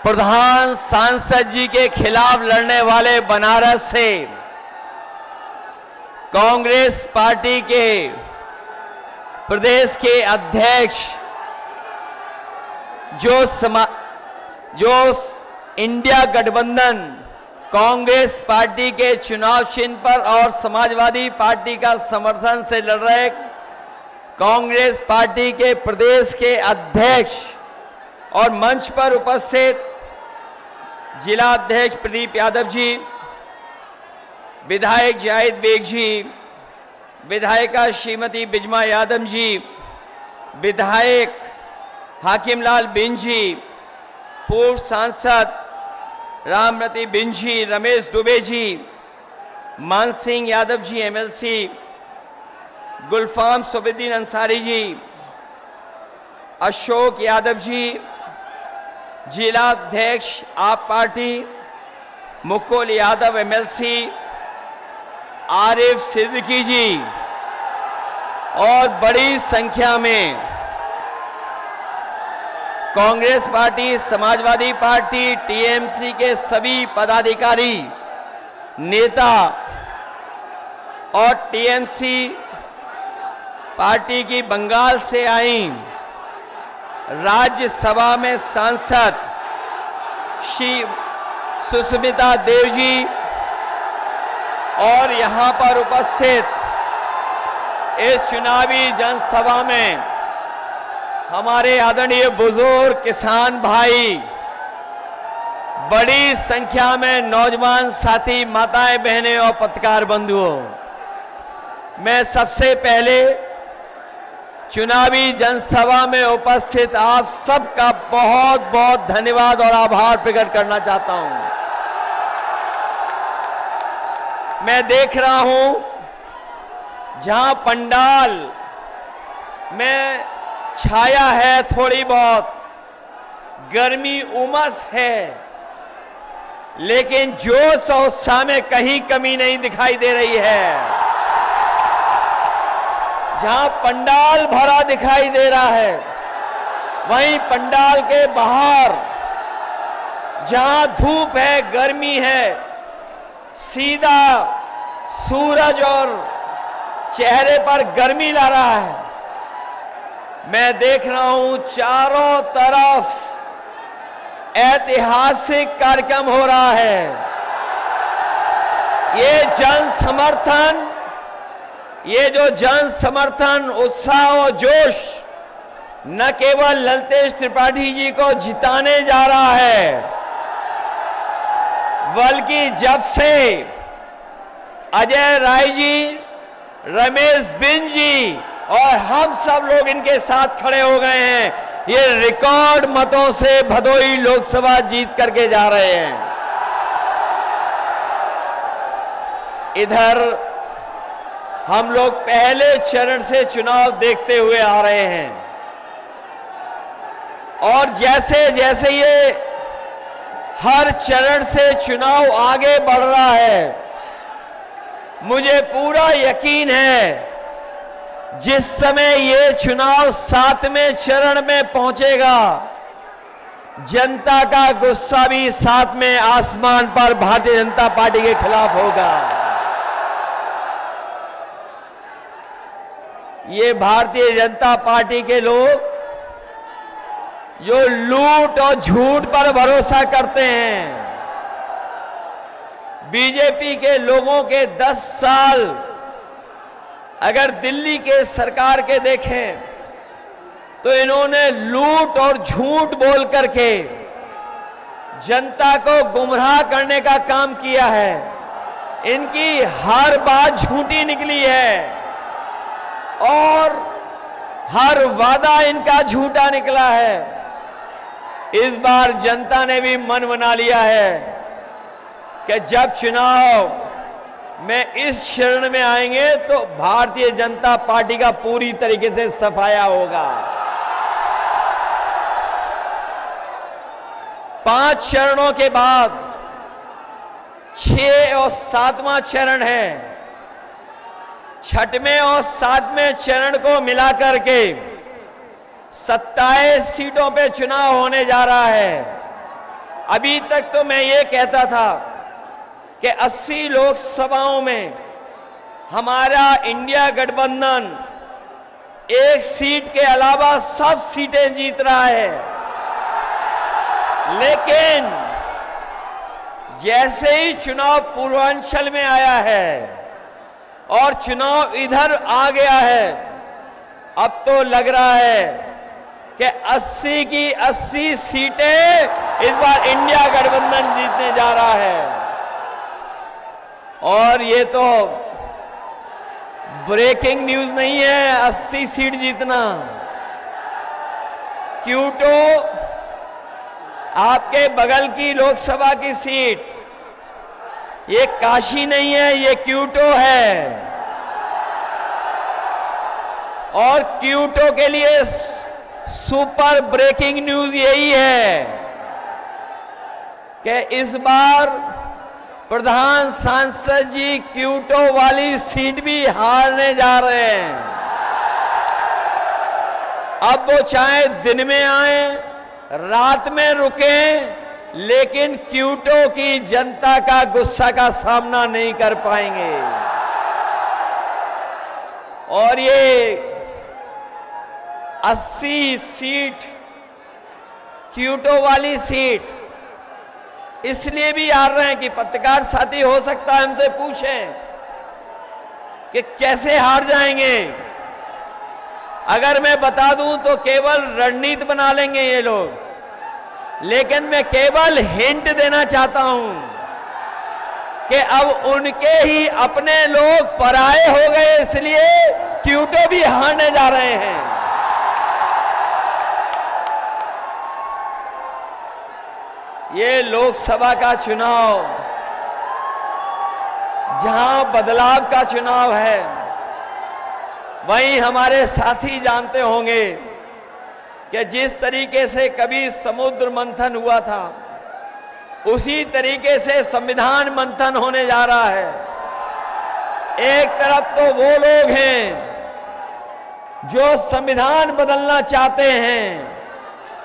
प्रधान सांसद जी के खिलाफ लड़ने वाले बनारस से कांग्रेस पार्टी के प्रदेश के अध्यक्ष जो इंडिया गठबंधन कांग्रेस पार्टी के चुनाव चिन्ह पर और समाजवादी पार्टी का समर्थन से लड़ रहे कांग्रेस पार्टी के प्रदेश के अध्यक्ष और मंच पर उपस्थित जिला अध्यक्ष प्रदीप यादव जी, विधायक जाहिद बेग जी, विधायिका श्रीमती बिजमा यादव जी, विधायक हाकिमलाल बिन जी, पूर्व सांसद रामरती बिन जी, रमेश दुबे जी, मान सिंह यादव जी एमएलसी, गुलफाम सुबेद्दीन अंसारी जी, अशोक यादव जी, जिला अध्यक्ष आप पार्टी मुकुल यादव एमएलसी, आरिफ सिद्दीकी जी और बड़ी संख्या में Congress party, Samajwadi party, TMC के सभी पदाधिकारी, नेता और टीएमसी पार्टी की बंगाल से आई राज्यसभा में सांसद श्री सुष्मिता देव जी और यहां पर उपस्थित इस चुनावी जनसभा में हमारे आदरणीय बुजुर्ग किसान भाई, बड़ी संख्या में नौजवान साथी, माताएं, बहनें और पत्रकार बंधुओं, मैं सबसे पहले चुनावी जनसभा में उपस्थित आप सबका बहुत बहुत धन्यवाद और आभार प्रकट करना चाहता हूं। मैं देख रहा हूं जहां पंडाल में छाया है, थोड़ी बहुत गर्मी उमस है, लेकिन जोश और उत्साह में कहीं कमी नहीं दिखाई दे रही है। जहां पंडाल भरा दिखाई दे रहा है, वहीं पंडाल के बाहर जहां धूप है, गर्मी है, सीधा सूरज और चेहरे पर गर्मी ला रहा है। मैं देख रहा हूं चारों तरफ ऐतिहासिक कार्यक्रम हो रहा है। ये जो जन समर्थन, उत्साह और जोश न केवल ललतेश त्रिपाठी जी को जिताने जा रहा है, बल्कि जब से अजय राय जी, रमेश बिन जी और हम सब लोग इनके साथ खड़े हो गए हैं, ये रिकॉर्ड मतों से भदोही लोकसभा जीत करके जा रहे हैं। इधर हम लोग पहले चरण से चुनाव देखते हुए आ रहे हैं और जैसे जैसे ये हर चरण से चुनाव आगे बढ़ रहा है, मुझे पूरा यकीन है जिस समय ये चुनाव 7वें चरण में पहुंचेगा, जनता का गुस्सा भी 7वें आसमान पर भारतीय जनता पार्टी के खिलाफ होगा। ये भारतीय जनता पार्टी के लोग जो लूट और झूठ पर भरोसा करते हैं, बीजेपी के लोगों के 10 साल अगर दिल्ली के सरकार के देखें तो इन्होंने लूट और झूठ बोल करके जनता को गुमराह करने का काम किया है। इनकी हर बात झूठी निकली है और हर वादा इनका झूठा निकला है। इस बार जनता ने भी मन बना लिया है कि जब चुनाव में इस चरण में आएंगे तो भारतीय जनता पार्टी का पूरी तरीके से सफाया होगा। 5 चरणों के बाद 6 और 7वां चरण है। 6वें और 7वें चरण को मिलाकर के 27 सीटों पे चुनाव होने जा रहा है। अभी तक तो मैं ये कहता था कि 80 लोकसभाओं में हमारा इंडिया गठबंधन एक सीट के अलावा सब सीटें जीत रहा है, लेकिन जैसे ही चुनाव पूर्वांचल में आया है और चुनाव इधर आ गया है, अब तो लग रहा है कि 80 की 80 सीटें इस बार इंडिया गठबंधन जीतने जा रहा है। और ये तो ब्रेकिंग न्यूज नहीं है 80 सीट जीतना। क्यूटो आपके बगल की लोकसभा की सीट, ये काशी नहीं है, ये क्यूटो है। और क्यूटो के लिए सुपर ब्रेकिंग न्यूज यही है कि इस बार प्रधान सांसद जी क्यूटो वाली सीट भी हारने जा रहे हैं। अब वो चाहे दिन में आए, रात में रुकें, लेकिन क्यूटो की जनता का गुस्सा का सामना नहीं कर पाएंगे। और ये 80 सीट क्यूटो वाली सीट इसलिए भी हार रहे हैं कि पत्रकार साथी हो सकता है हमसे पूछें कि कैसे हार जाएंगे। अगर मैं बता दूं तो केवल रणनीति बना लेंगे ये लोग, लेकिन मैं केवल हिंट देना चाहता हूं कि अब उनके ही अपने लोग पराये हो गए, इसलिए क्यूटो भी हारने जा रहे हैं। ये लोकसभा का चुनाव जहां बदलाव का चुनाव है, वहीं हमारे साथी जानते होंगे कि जिस तरीके से कभी समुद्र मंथन हुआ था, उसी तरीके से संविधान मंथन होने जा रहा है। एक तरफ तो वो लोग हैं जो संविधान बदलना चाहते हैं,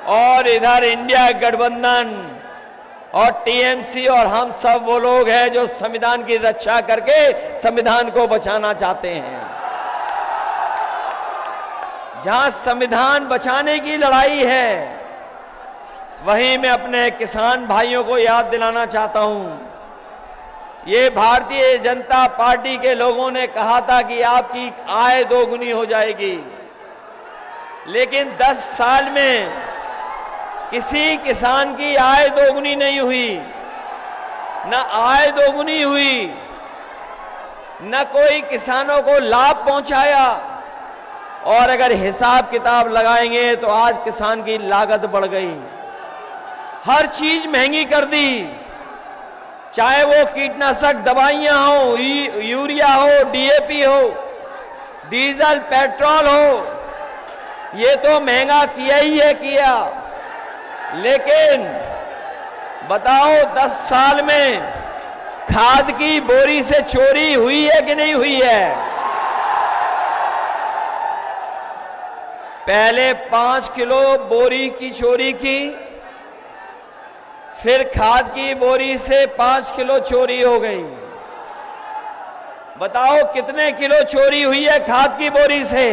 और इधर इंडिया गठबंधन और टीएमसी और हम सब वो लोग हैं जो संविधान की रक्षा करके संविधान को बचाना चाहते हैं। जहां संविधान बचाने की लड़ाई है, वहीं मैं अपने किसान भाइयों को याद दिलाना चाहता हूं, ये भारतीय जनता पार्टी के लोगों ने कहा था कि आपकी आय दोगुनी हो जाएगी, लेकिन 10 साल में किसी किसान की आय दोगुनी नहीं हुई। न आय दोगुनी हुई, न कोई किसानों को लाभ पहुंचाया, और अगर हिसाब किताब लगाएंगे तो आज किसान की लागत बढ़ गई, हर चीज महंगी कर दी, चाहे वो कीटनाशक दवाइयां हो, यूरिया हो, डीएपी हो, डीजल पेट्रोल हो, ये तो महंगा किया ही है किया। लेकिन बताओ 10 साल में खाद की बोरी से चोरी हुई है कि नहीं हुई है? पहले 5 किलो बोरी की चोरी की, फिर खाद की बोरी से 5 किलो चोरी हो गई। बताओ कितने किलो चोरी हुई है खाद की बोरी से?